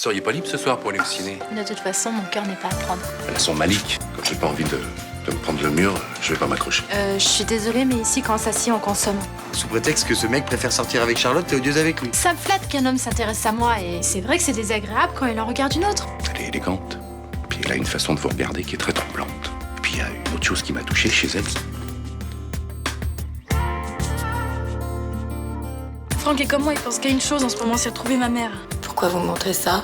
seriez pas libre ce soir pour aller au ciné? De toute façon, mon cœur n'est pas à prendre. Elle a son Malik. Quand j'ai pas envie de me prendre le mur, je vais pas m'accrocher. Je suis désolée, mais ici, quand on s'assied, on consomme. Sous prétexte que ce mec préfère sortir avec Charlotte, t'es odieuse avec lui. Ça me flatte qu'un homme s'intéresse à moi, et c'est vrai que c'est désagréable quand il en regarde une autre. Elle est élégante. Puis elle a une façon de vous regarder qui est très tremblante. Puis il y a une autre chose qui m'a touché chez elle. Franck est comme moi, il pense qu'à une chose en ce moment, c'est retrouver ma mère. Pourquoi vous me montrez ça?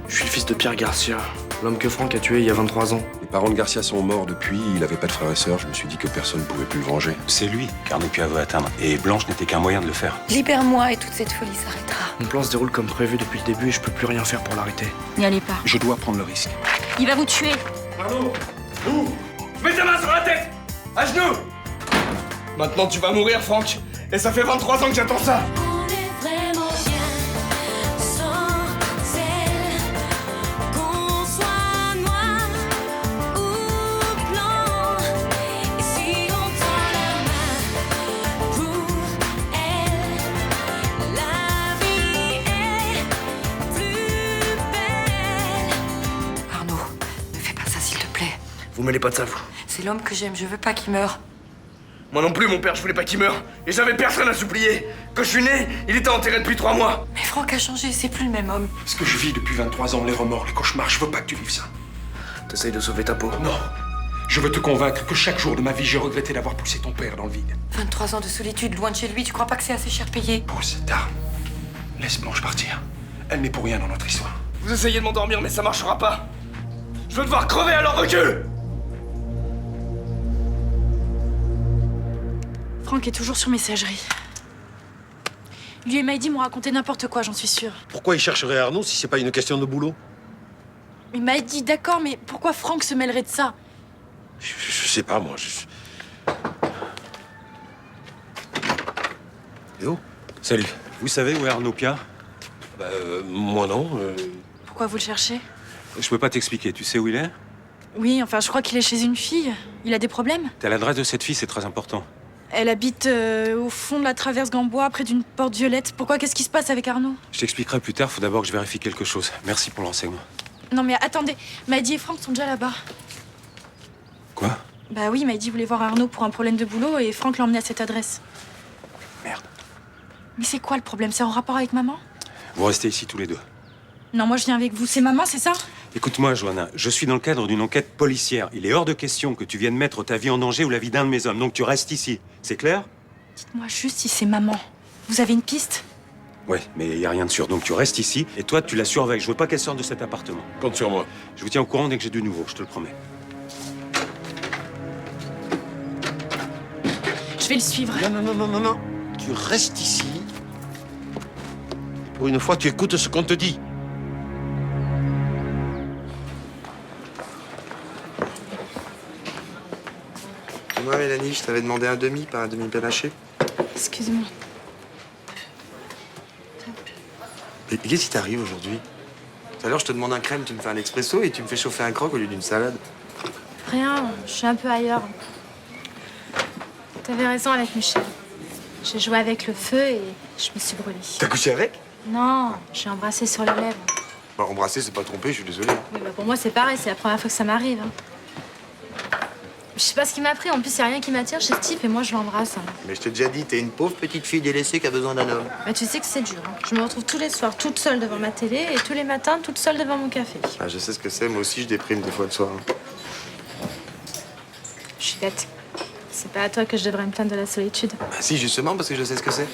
Je suis le fils de Pierre Garcia, l'homme que Franck a tué il y a 23 ans. Les parents de Garcia sont morts depuis, il avait pas de frères et sœurs, je me suis dit que personne ne pouvait plus le venger. C'est lui qu'Arnaud-Pia veut atteindre. Et Blanche n'était qu'un moyen de le faire. Libère-moi et toute cette folie s'arrêtera. Mon plan se déroule comme prévu depuis le début et je peux plus rien faire pour l'arrêter. N'y allez pas. Je dois prendre le risque. Il va vous tuer. Arnaud, ouvre! Mets ta main sur la tête! À genoux! Maintenant tu vas mourir, Franck! Et ça fait 23 ans que j'attends ça! Arnaud, ne fais pas ça, s'il te plaît. Vous mêlez pas de ça, vous. C'est l'homme que j'aime, je veux pas qu'il meure. Moi non plus, mon père, je voulais pas qu'il meure. Et j'avais personne à supplier. Quand je suis né, il était enterré depuis 3 mois. Mais Franck a changé, c'est plus le même homme. Ce que je vis depuis 23 ans, les remords, les cauchemars, je veux pas que tu vives ça. T'essayes de sauver ta peau. Non. Je veux te convaincre que chaque jour de ma vie, j'ai regretté d'avoir poussé ton père dans le vide. 23 ans de solitude, loin de chez lui, tu crois pas que c'est assez cher payé? Pousse, tard. Laisse Blanche partir. Elle n'est pour rien dans notre histoire. Vous essayez de m'endormir, mais ça marchera pas. Je veux devoir crever, alors recule! Franck est toujours sur messagerie. Lui et Maïdi m'ont raconté n'importe quoi, j'en suis sûre. Pourquoi il chercherait Arnaud si c'est pas une question de boulot? Mais Maïdi, d'accord, mais pourquoi Franck se mêlerait de ça? Je sais pas, moi. Léo? Salut. Vous savez où est Arnaud-Pia? Moi non. Pourquoi vous le cherchez? Je peux pas t'expliquer. Tu sais où il est? Oui, enfin, je crois qu'il est chez une fille. Il a des problèmes? T'as l'adresse de cette fille, c'est très important. Elle habite au fond de la traverse Gambois, près d'une porte violette. Pourquoi? Qu'est-ce qui se passe avec Arnaud? Je t'expliquerai plus tard, faut d'abord que je vérifie quelque chose. Merci pour l'enseignement. Non mais attendez, Maïdi et Franck sont déjà là-bas. Quoi? Bah oui, Maïdi voulait voir Arnaud pour un problème de boulot et Franck l'a emmené à cette adresse. Merde. Mais c'est quoi le problème? C'est en rapport avec maman? Vous restez ici tous les deux. Non, moi je viens avec vous. C'est maman, c'est ça? Écoute-moi, Johanna, je suis dans le cadre d'une enquête policière. Il est hors de question que tu viennes mettre ta vie en danger ou la vie d'un de mes hommes. Donc tu restes ici. C'est clair? Dites-moi juste si c'est maman. Vous avez une piste? Ouais, mais il y a rien de sûr. Donc tu restes ici et toi, tu la surveilles. Je veux pas qu'elle sorte de cet appartement. Compte sur moi. Je vous tiens au courant dès que j'ai du nouveau, je te le promets. Je vais le suivre. Non. Tu restes ici. Pour une fois, tu écoutes ce qu'on te dit. Dis-moi, Mélanie, je t'avais demandé un demi, pas un demi panaché. Excuse-moi. Mais qu'est-ce qui t'arrive aujourd'hui? Tout à l'heure, je te demande un crème, tu me fais un expresso et tu me fais chauffer un croque au lieu d'une salade. Rien, je suis un peu ailleurs. T'avais raison avec Michel. J'ai joué avec le feu et je me suis brûlée. T'as couché avec? Non, j'ai embrassé sur les lèvres. Bah, embrasser, c'est pas tromper, je suis désolé. Oui, bah pour moi c'est pareil, c'est la première fois que ça m'arrive. Hein. Je sais pas ce qui m'a pris, en plus y a rien qui m'attire chez ce type et moi je l'embrasse. Hein. Mais je t'ai déjà dit, t'es une pauvre petite fille délaissée qui a besoin d'un homme. Bah tu sais que c'est dur. Hein. Je me retrouve tous les soirs toute seule devant ma télé et tous les matins toute seule devant mon café. Ah, je sais ce que c'est, moi aussi je déprime des fois le soir. Hein. Je suis bête. C'est pas à toi que je devrais me plaindre de la solitude. Bah si, justement, parce que je sais ce que c'est.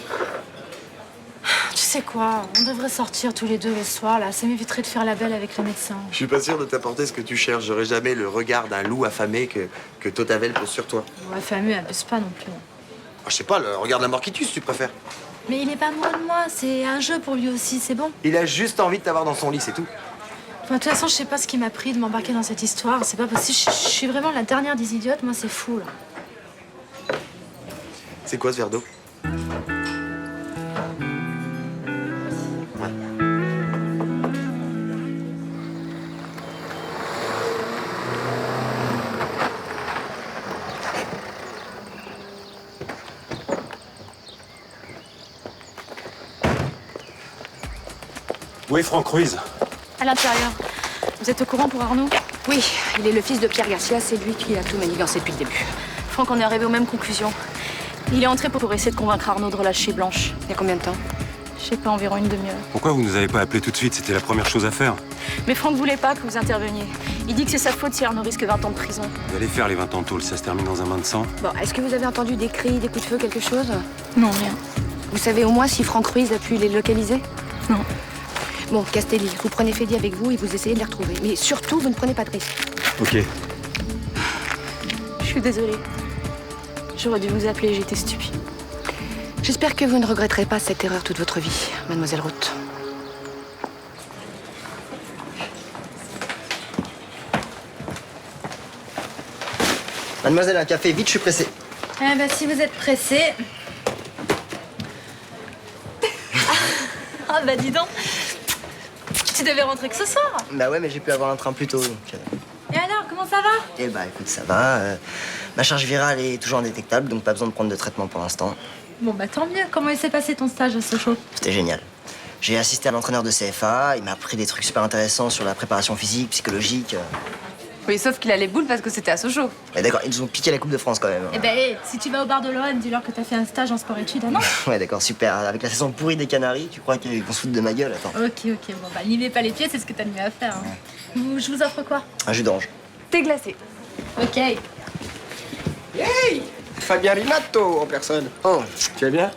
Tu sais quoi, on devrait sortir tous les deux le soir là, ça m'éviterait de faire la belle avec le médecin. Je suis pas sûr de t'apporter ce que tu cherches. J'aurais jamais le regard d'un loup affamé que Totavel pose sur toi. Ouais, fameux, abuse pas non plus. Ah, je sais pas, le regard de la mort qui tue, si tu préfères. Mais il est pas amoureux de moi, c'est un jeu pour lui aussi, c'est bon. Il a juste envie de t'avoir dans son lit, c'est tout. Enfin, de toute façon, je sais pas ce qui m'a pris de m'embarquer dans cette histoire, c'est pas possible, je suis vraiment la dernière des idiotes, moi c'est fou là. C'est quoi ce verre d'eau? Où est Franck Ruiz? À l'intérieur. Vous êtes au courant pour Arnaud? Oui, il est le fils de Pierre Garcia, c'est lui qui a tout manigancé depuis le début. Franck, on est arrivé aux mêmes conclusions. Il est entré pour essayer de convaincre Arnaud de relâcher Blanche. Il y a combien de temps? Je sais pas, environ une demi-heure. Pourquoi vous nous avez pas appelé tout de suite? C'était la première chose à faire. Mais Franck voulait pas que vous interveniez. Il dit que c'est sa faute si Arnaud risque 20 ans de prison. Vous allez faire les 20 ans de tôle, ça se termine dans un bain de sang. Bon, est-ce que vous avez entendu des cris, des coups de feu, quelque chose? Non, rien. Vous savez au moins si Franck Ruiz a pu les localiser? Non. Bon, Castelli, vous prenez Fedi avec vous et vous essayez de les retrouver. Mais surtout, vous ne prenez pas de risque. Ok. Je suis désolée. J'aurais dû vous appeler, j'étais stupide. J'espère que vous ne regretterez pas cette erreur toute votre vie, mademoiselle Roth. Mademoiselle, un café, vite, je suis pressé. Eh ben, si vous êtes pressé. Ah bah dis donc. Tu devais rentrer que ce soir. Bah ouais, mais j'ai pu avoir un train plus tôt, donc... Et alors, comment ça va? Eh bah écoute, ça va. Ma charge virale est toujours indétectable, donc pas besoin de prendre de traitement pour l'instant. Bon, bah tant mieux. Comment il s'est passé ton stage à Sochaux? C'était génial. J'ai assisté à l'entraîneur de CFA, il m'a appris des trucs super intéressants sur la préparation physique, psychologique. Oui, sauf qu'il a les boules parce que c'était à Sochaux. Mais d'accord, ils nous ont piqué la Coupe de France quand même. Eh ben, si tu vas au bar de l'OM, dis-leur que t'as fait un stage en sport-études, ah non? Ouais, d'accord, super. Avec la saison pourrie des Canaries, tu crois qu'on se fout de ma gueule? Attends. Ok, bon, bah, n'y mets pas les pieds, c'est ce que t'as de mieux à faire. Hein. Je vous offre quoi? Un jus d'orange. T'es glacé. Ok. Hey, Fabien Rinato en personne. Oh, Tu vas bien?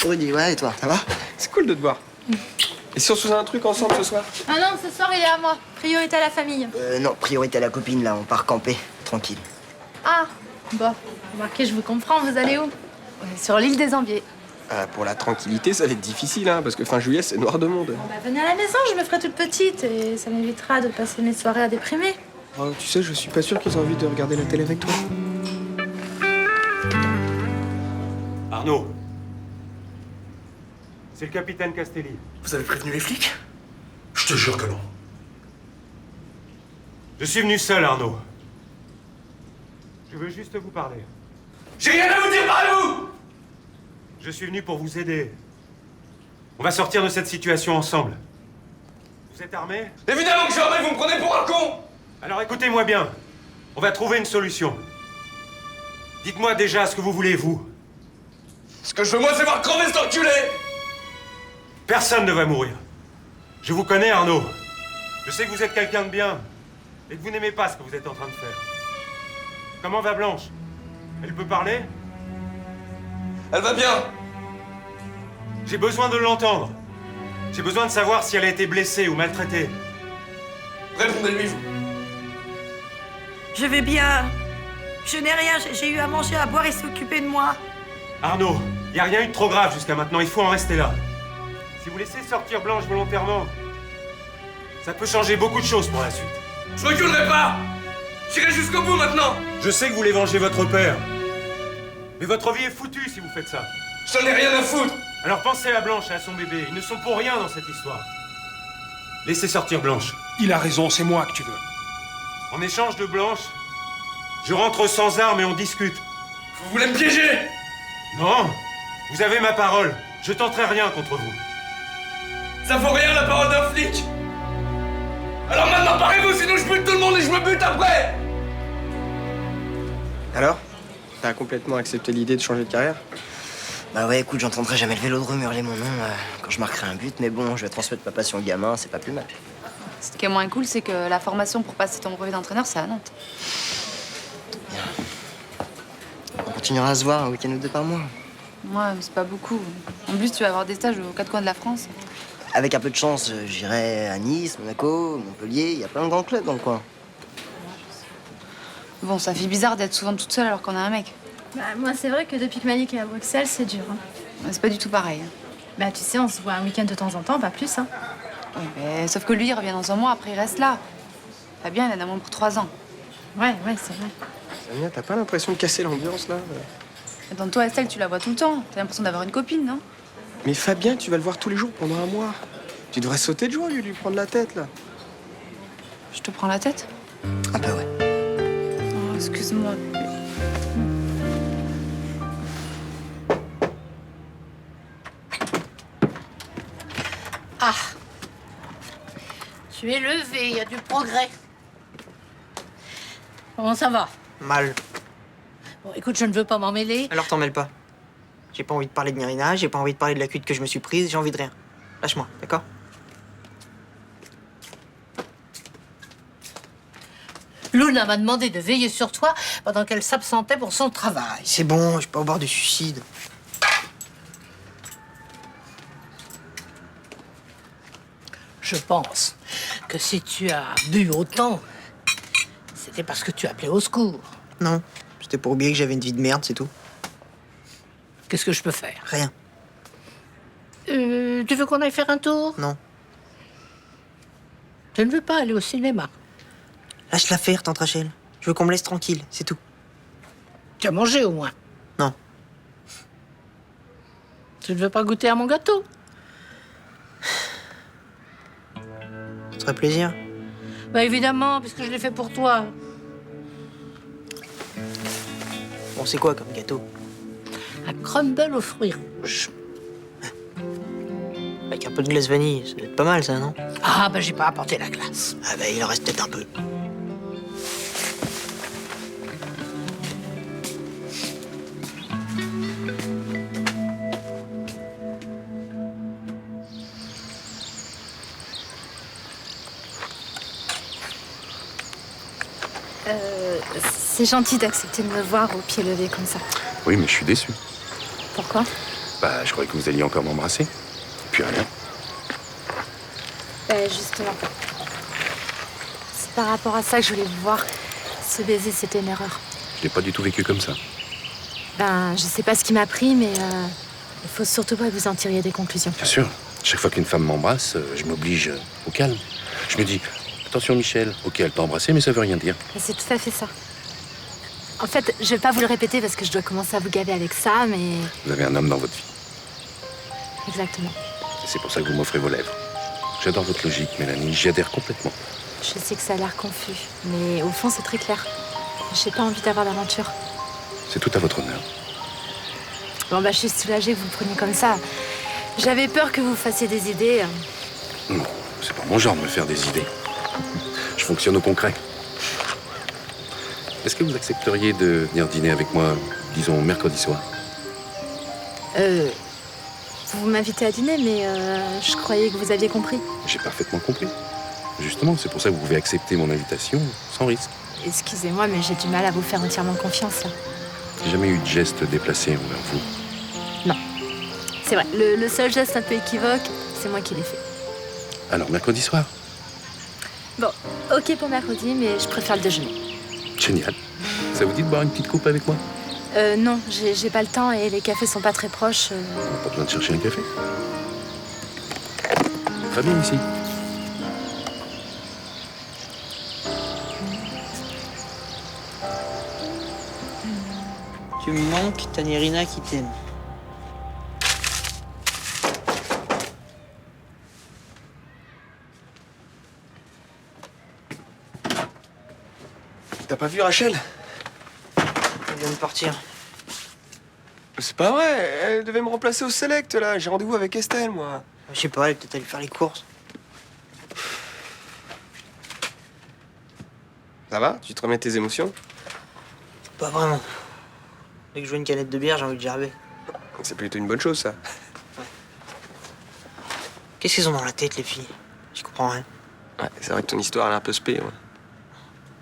Rudy, ouais, et toi, ça va? C'est cool de te voir. Et si on se faisait un truc ensemble ce soir? Ah non, ce soir, il est à moi. Priorité à la famille. Non, priorité à la copine, là, on part camper, tranquille. Ah, bon. Remarquez, je vous comprends, vous allez où? Sur l'île des Ambiers. Pour la tranquillité, ça va être difficile, hein, parce que fin juillet, c'est noir de monde. Bon, bah, venez à la maison, je me ferai toute petite et ça m'évitera de passer mes soirées à déprimer. Oh, tu sais, je suis pas sûr qu'ils aient envie de regarder la télé avec toi. Arnaud. C'est le capitaine Castelli. Vous avez prévenu les flics? Je te jure que non. Je suis venu seul, Arnaud. Je veux juste vous parler. J'ai rien à vous dire, parlez-vous! Je suis venu pour vous aider. On va sortir de cette situation ensemble. Vous êtes armés? Évidemment que je suis armé, vous me prenez pour un con! Alors écoutez-moi bien. On va trouver une solution. Dites-moi déjà ce que vous voulez, vous. Ce que je veux, moi, c'est voir crever cet enculé! Personne ne va mourir. Je vous connais, Arnaud. Je sais que vous êtes quelqu'un de bien et que vous n'aimez pas ce que vous êtes en train de faire. Comment va Blanche? Elle peut parler? Elle va bien! J'ai besoin de l'entendre. J'ai besoin de savoir si elle a été blessée ou maltraitée. Répondez-lui, vous. Je vais bien. Je n'ai rien, j'ai eu à manger, à boire et s'est occupé de moi. Arnaud, il n'y a rien eu de trop grave jusqu'à maintenant, il faut en rester là. Si vous laissez sortir Blanche volontairement, ça peut changer beaucoup de choses pour la suite. Je reculerai pas! J'irai jusqu'au bout maintenant! Je sais que vous voulez venger votre père. Mais votre vie est foutue si vous faites ça. J'en ai rien à foutre! Alors pensez à Blanche et à son bébé, ils ne sont pour rien dans cette histoire. Laissez sortir Blanche. Il a raison, c'est moi que tu veux. En échange de Blanche, je rentre sans armes et on discute. Vous voulez me piéger? Non, vous avez ma parole. Je tenterai rien contre vous. Ça vaut rien la parole d'un flic! Alors maintenant parez-vous, sinon je bute tout le monde et je me bute après! Alors? T'as complètement accepté l'idée de changer de carrière? Bah ouais, écoute, j'entendrai jamais le vélodrome hurler mon nom quand je marquerai un but, mais bon, je vais transmettre ma passion au gamin, c'est pas plus mal. Ce qui est moins cool, c'est que la formation pour passer ton brevet d'entraîneur, c'est à Nantes. On continuera à se voir un week-end ou deux par mois. Moi, c'est pas beaucoup. En plus, tu vas avoir des stages aux quatre coins de la France. Avec un peu de chance, j'irai à Nice, Monaco, Montpellier, il y a plein de grands clubs dans le coin. Bon, ça fait bizarre d'être souvent toute seule alors qu'on a un mec. Bah, moi, c'est vrai que depuis que Malik est à Bruxelles, c'est dur. Hein. C'est pas du tout pareil. Bah, tu sais, on se voit un week-end de temps en temps, pas plus. Hein. Oui, mais sauf que lui, il revient dans un mois, après il reste là. Fabien, il en a moins pour 3 ans. Ouais, c'est vrai. Samia, t'as pas l'impression de casser l'ambiance là? Attends, toi, Estelle, tu la vois tout le temps. T'as l'impression d'avoir une copine, non? Mais Fabien, tu vas le voir tous les jours pendant un mois. Tu devrais sauter de joie au lieu de lui prendre la tête là. Je te prends la tête? Un peu, ouais. Oh, excuse-moi. Ah. Tu es levé, il y a du progrès. Comment ça va? Mal. Bon, écoute, je ne veux pas m'en mêler. Alors t'en mêles pas. J'ai pas envie de parler de Nirina, j'ai pas envie de parler de la cuite que je me suis prise, j'ai envie de rien. Lâche-moi, d'accord? Luna m'a demandé de veiller sur toi pendant qu'elle s'absentait pour son travail. C'est bon, je suis pas au bord du suicide. Je pense que si tu as bu autant, c'était parce que tu appelais au secours. Non, c'était pour oublier que j'avais une vie de merde, c'est tout. Qu'est-ce que je peux faire? Rien. Tu veux qu'on aille faire un tour? Non. Je ne veux pas aller au cinéma. Lâche l'affaire, tante Rachel. Je veux qu'on me laisse tranquille, c'est tout. Tu as mangé au moins? Non. Tu ne veux pas goûter à mon gâteau? Ça te ferait plaisir? Bah évidemment, puisque je l'ai fait pour toi. Bon, c'est quoi comme gâteau? Un crumble aux fruits rouges. Avec un peu de glace vanille, ça doit être pas mal, ça, non? Ah bah j'ai pas apporté la glace. Ah bah, il en reste peut-être un peu. C'est gentil d'accepter de me voir au pied levé comme ça. Oui, mais je suis déçu. Pourquoi? Bah, je croyais que vous alliez encore m'embrasser. Puis rien. Justement. C'est par rapport à ça que je voulais vous voir. Ce baiser, c'était une erreur. Je l'ai pas du tout vécu comme ça. Je sais pas ce qui m'a pris, mais il faut surtout pas que vous en tiriez des conclusions. Bien sûr. Chaque fois qu'une femme m'embrasse, je m'oblige au calme. Je me dis, attention Michel, ok, elle t'a embrassé, mais ça veut rien dire. C'est tout à fait ça. En fait, je vais pas vous le répéter parce que je dois commencer à vous gaver avec ça, mais... Vous avez un homme dans votre vie. Exactement. Et c'est pour ça que vous m'offrez vos lèvres. J'adore votre logique, Mélanie, j'y adhère complètement. Je sais que ça a l'air confus, mais au fond, c'est très clair. J'ai pas envie d'avoir d'aventure. C'est tout à votre honneur. Bon, je suis soulagée que vous le preniez comme ça. J'avais peur que vous fassiez des idées. Non, c'est pas mon genre de me faire des idées. Je fonctionne au concret. Est-ce que vous accepteriez de venir dîner avec moi, disons, mercredi soir? Vous m'invitez à dîner, mais je croyais que vous aviez compris. J'ai parfaitement compris. Justement, c'est pour ça que vous pouvez accepter mon invitation sans risque. Excusez-moi, mais j'ai du mal à vous faire entièrement confiance. J'ai jamais eu de geste déplacé envers vous. Non. C'est vrai, le seul geste un peu équivoque, c'est moi qui l'ai fait. Alors, mercredi soir? Bon, ok pour mercredi, mais je préfère le déjeuner. Génial. Ça vous dit de boire une petite coupe avec moi? Non, j'ai pas le temps et les cafés sont pas très proches. On n'a pas besoin de chercher un café. Très bien ici. Tu me manques, t'as Nirina qui t'aime. T'as pas vu Rachel? Elle vient de partir. C'est pas vrai, elle devait me remplacer au Select, là. J'ai rendez-vous avec Estelle, moi. Je sais pas, elle est peut-être allée faire les courses. Ça va? Tu te remets de tes émotions? Pas vraiment. Dès que je vois une canette de bière, j'ai envie de gerber. C'est plutôt une bonne chose, ça. Qu'est-ce qu'ils ont dans la tête, les filles? J'y comprends rien. Ouais, c'est vrai que ton histoire, elle est un peu spé, ouais.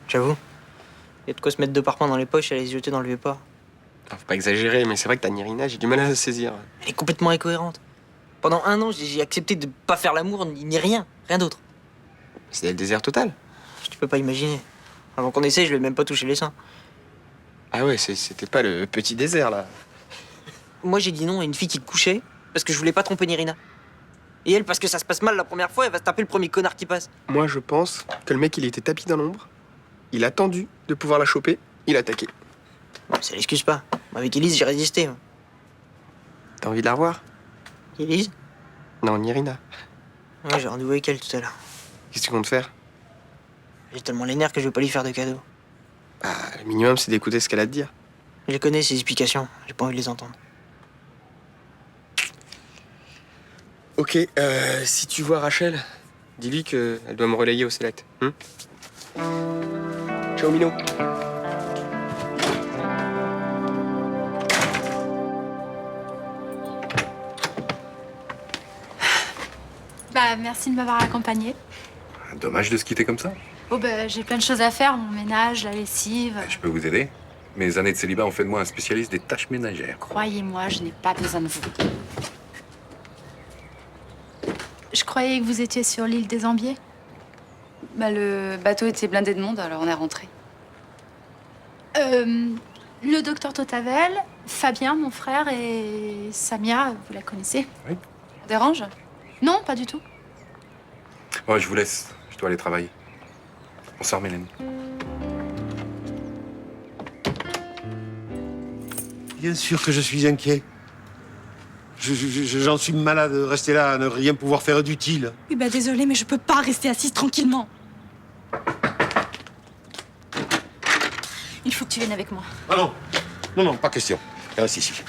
J'avoue. Il y a de quoi se mettre 2 parpaings dans les poches et aller se jeter dans le vieux port. Faut pas exagérer, mais c'est vrai que ta Nirina, j'ai du mal à la saisir. Elle est complètement incohérente. Pendant 1 an, j'ai accepté de pas faire l'amour ni rien. Rien d'autre. C'est le désert total. Tu peux pas imaginer. Avant qu'on essaye, je vais même pas toucher les seins. Ah ouais, c'était pas le petit désert, là. Moi, j'ai dit non à une fille qui te couchait parce que je voulais pas tromper Nirina. Et elle, parce que ça se passe mal la première fois, elle va se taper le premier connard qui passe. Moi, je pense que le mec, il était tapis dans l'ombre. Il a attendu de pouvoir la choper. Il a attaqué. Bon, ça l'excuse pas. Moi, avec Élise, j'ai résisté. Moi. T'as envie de la revoir? Élise? Non, Nirina. Ouais, j'ai rendez-vous avec elle tout à l'heure. Qu'est-ce que tu comptes faire? J'ai tellement les nerfs que je vais pas lui faire de cadeau. Bah, le minimum, c'est d'écouter ce qu'elle a à te dire. Je les connais, ses explications. J'ai pas envie de les entendre. Ok, si tu vois Rachel, Dis-lui qu'elle doit me relayer au select. Ciao, Mino. Bah, merci de m'avoir accompagnée. Dommage de se quitter comme ça. Oh, bah, j'ai plein de choses à faire, mon ménage, la lessive. Je peux vous aider. Mes années de célibat ont fait de moi un spécialiste des tâches ménagères. Croyez-moi, je n'ai pas besoin de vous. Je croyais que vous étiez sur l'île des Ambiers. Bah, le bateau était blindé de monde, alors on est rentré. Le docteur Totavel, Fabien, mon frère, et Samia, vous la connaissez? Oui. Ça dérange? Non, pas du tout. Ouais, je vous laisse. Je dois aller travailler. Bonsoir, Mélène. Bien sûr que je suis inquiet. J'en suis malade de rester là, à ne rien pouvoir faire d'utile. Oui, bah désolée, mais je peux pas rester assise tranquillement. Il faut que tu viennes avec moi. Ah non, non, pas question. Reste ici.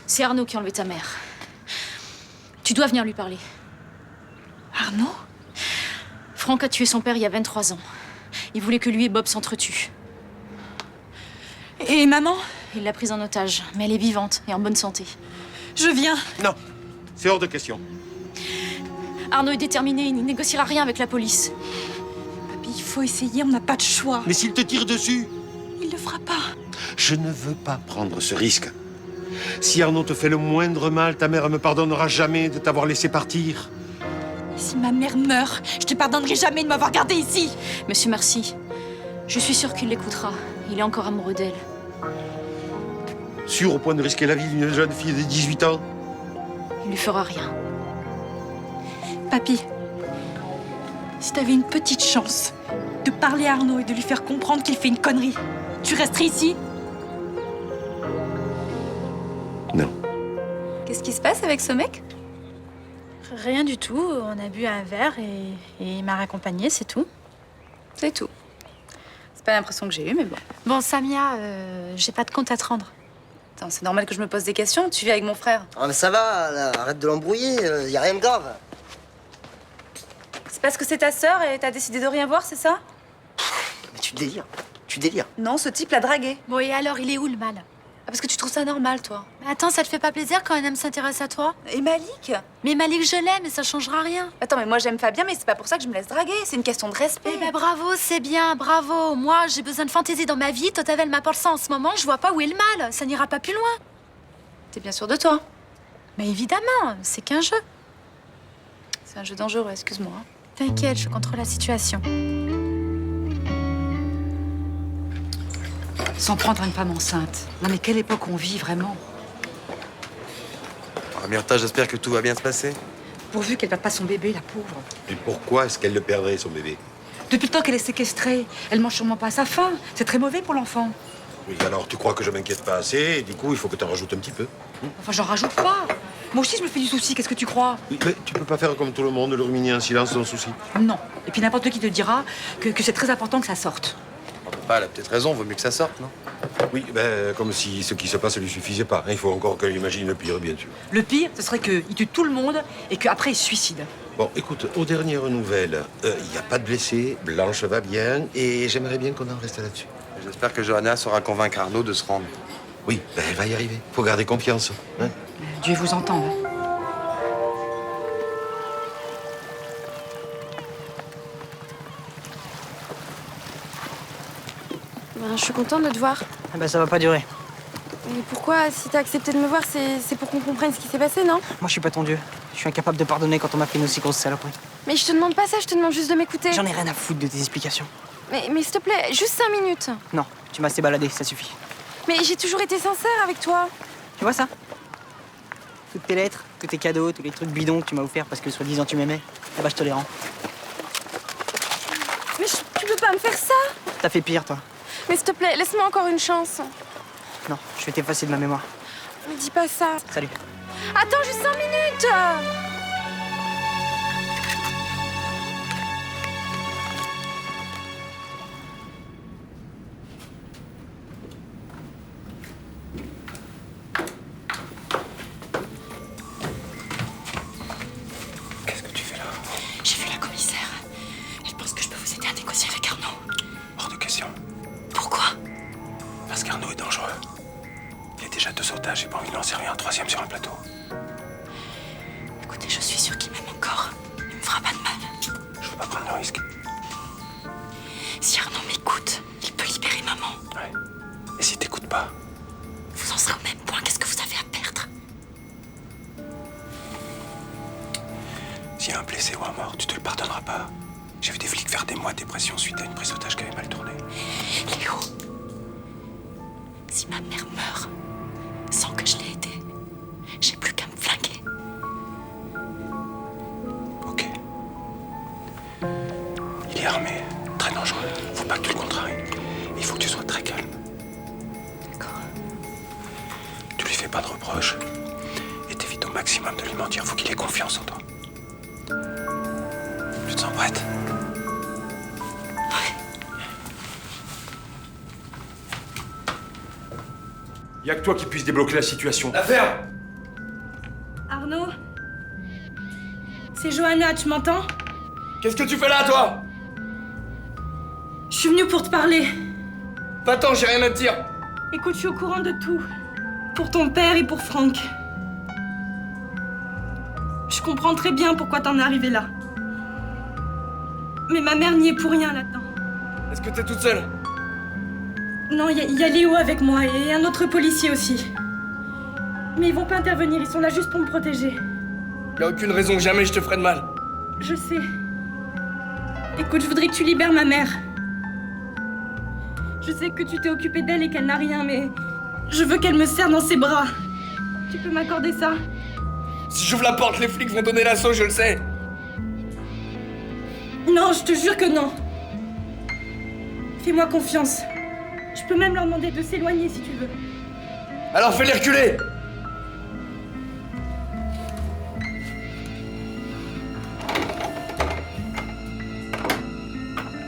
C'est Arnaud qui a enlevé ta mère. Tu dois venir lui parler. Arnaud? Franck a tué son père il y a 23 ans. Il voulait que lui et Bob s'entretuent. Et maman? Il l'a prise en otage, mais elle est vivante et en bonne santé. Je viens. Non, c'est hors de question. Arnaud est déterminé, il ne négociera rien avec la police. Papy, il faut essayer, on n'a pas de choix. Mais s'il te tire dessus? Il le fera pas. Je ne veux pas prendre ce risque. Si Arnaud te fait le moindre mal, ta mère me pardonnera jamais de t'avoir laissé partir. Et si ma mère meurt, je te pardonnerai jamais de m'avoir gardée ici. Monsieur Marcy, je suis sûre qu'il l'écoutera. Il est encore amoureux d'elle. Sûr au point de risquer la vie d'une jeune fille de 18 ans? Il lui fera rien. Papy, si t'avais une petite chance de parler à Arnaud et de lui faire comprendre qu'il fait une connerie, tu resterais ici? Non. Qu'est-ce qui se passe avec ce mec? Rien du tout. On a bu un verre et il m'a raccompagnée, c'est tout. C'est tout. C'est pas l'impression que j'ai eue, mais bon. Bon, Samia, j'ai pas de compte à te rendre. Attends, c'est normal que je me pose des questions. Tu vis avec mon frère. Ah mais ça va, là, arrête de l'embrouiller, y a rien de grave. C'est parce que c'est ta sœur et t'as décidé de rien voir, c'est ça? Mais tu délires, tu délires. Non, ce type l'a dragué. Bon, et alors, il est où le mal? Ah, parce que tu trouves ça normal, toi. Mais attends, ça te fait pas plaisir quand un homme s'intéresse à toi? Et Malik? Mais Malik, je l'aime, mais ça changera rien. Attends, mais moi j'aime Fabien, mais c'est pas pour ça que je me laisse draguer. C'est une question de respect. Eh ben bravo, c'est bien, bravo. Moi, j'ai besoin de fantaisie dans ma vie. Totavel m'apporte ça en ce moment. Je vois pas où est le mal. Ça n'ira pas plus loin. T'es bien sûre de toi? Mais évidemment, c'est qu'un jeu. C'est un jeu dangereux, excuse-moi. T'inquiète, je contrôle la situation. Sans prendre une femme enceinte. Non mais quelle époque on vit vraiment? Ah, Myrtha, j'espère que tout va bien se passer. Pourvu qu'elle perde pas son bébé, la pauvre. Et pourquoi est-ce qu'elle le perdrait, son bébé? Depuis le temps qu'elle est séquestrée, elle mange sûrement pas à sa faim. C'est très mauvais pour l'enfant. Oui, alors tu crois que je m'inquiète pas assez, et du coup, il faut que t'en rajoutes un petit peu. Enfin, j'en rajoute pas. Moi aussi, je me fais du souci, qu'est-ce que tu crois? Oui, mais tu peux pas faire comme tout le monde, le ruminer en silence son souci. Non. Et puis n'importe qui te dira que c'est très important que ça sorte. Papa, elle a peut-être raison, vaut mieux que ça sorte, non? Oui, ben, comme si ce qui se passe lui suffisait pas. Il faut encore qu'elle imagine le pire, bien sûr. Le pire, ce serait qu'il tue tout le monde et qu'après il se suicide. Bon, écoute, aux dernières nouvelles, il n'y a pas de blessés, Blanche va bien, et j'aimerais bien qu'on en reste là-dessus. J'espère que Johanna saura convaincre Arnaud de se rendre. Oui, ben, elle va y arriver. Faut garder confiance. Hein? Dieu vous entende. Ben, je suis contente de te voir. Ah bah ça va pas durer. Mais pourquoi, si t'as accepté de me voir, c'est pour qu'on comprenne ce qui s'est passé, non? Moi je suis pas ton dieu. Je suis incapable de pardonner quand on m'a fait une aussi grosse saloperie. Mais je te demande pas ça, je te demande juste de m'écouter. J'en ai rien à foutre de tes explications. Mais s'il te plaît, juste 5 minutes. Non, tu m'as assez baladé, ça suffit. Mais j'ai toujours été sincère avec toi. Tu vois ça? Toutes tes lettres, tous tes cadeaux, tous les trucs bidons que tu m'as offerts parce que soi-disant tu m'aimais, eh bah je te les rends. Mais tu peux pas me faire ça. T'as fait pire, toi. Mais s'il te plaît, laisse-moi encore une chance. Non, je vais t'effacer de ma mémoire. Me dis pas ça. Salut. Attends juste 5 minutes. Qu'est-ce que tu fais là? J'ai vu la commissaire. Vas-y avec Arnaud. Hors de question. Pourquoi? Parce qu'Arnaud est dangereux. Il est déjà 2 otages, j'ai pas envie de lancer un 3e sur un plateau. Écoutez, je suis sûre qu'il m'aime encore. Il me fera pas de mal. Je veux pas prendre le risque. Si Arnaud m'écoute, il peut libérer maman. Ouais. Et si t'écoutes pas? Vous en serez au même point. Qu'est-ce que vous avez à perdre? S'il y a un blessé ou un mort, tu te le pardonneras pas. J'ai vu des flics faire des mois de dépression suite à une prise d'otage qui avait mal tourné. Léo, si ma mère meurt sans que je l'ai aidée, j'ai plus qu'à me flinguer. Ok. Il est armé, très dangereux. Faut pas que tu le contraries. Il faut que tu sois très calme. D'accord. Tu lui fais pas de reproches. Et t'évites au maximum de lui mentir. Faut qu'il ait confiance en toi. Tu te sens prête? Y a que toi qui puisse débloquer la situation. L'affaire! Arnaud? C'est Johanna, tu m'entends? Qu'est-ce que tu fais là, toi? Je suis venue pour te parler. Va-t'en, j'ai rien à te dire. Écoute, je suis au courant de tout. Pour ton père et pour Franck. Je comprends très bien pourquoi t'en es arrivé là. Mais ma mère n'y est pour rien là-dedans. Est-ce que t'es toute seule? Non, il y a Léo avec moi et un autre policier aussi. Mais ils vont pas intervenir, ils sont là juste pour me protéger. Y a aucune raison que jamais je te ferai de mal. Je sais. Écoute, je voudrais que tu libères ma mère. Je sais que tu t'es occupé d'elle et qu'elle n'a rien, mais je veux qu'elle me serre dans ses bras. Tu peux m'accorder ça? Si j'ouvre la porte, les flics vont donner l'assaut, je le sais. Non, je te jure que non. Fais-moi confiance. Je peux même leur demander de s'éloigner si tu veux. Alors fais-les reculer!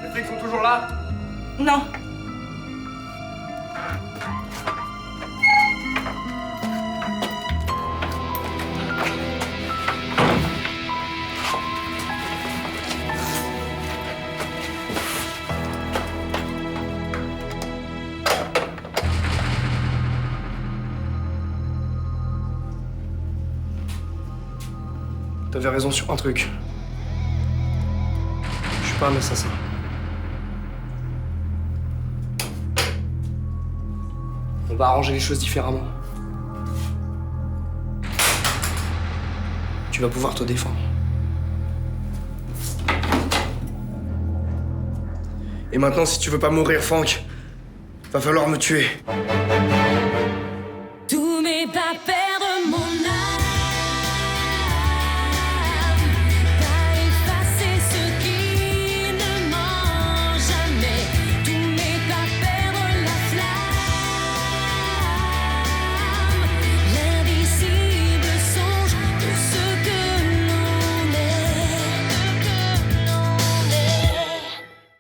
Les flics sont toujours là? Non. T'avais raison sur un truc. Je suis pas un assassin. On va arranger les choses différemment. Tu vas pouvoir te défendre. Et maintenant, si tu veux pas mourir, Franck, va falloir me tuer. Tous mes papiers.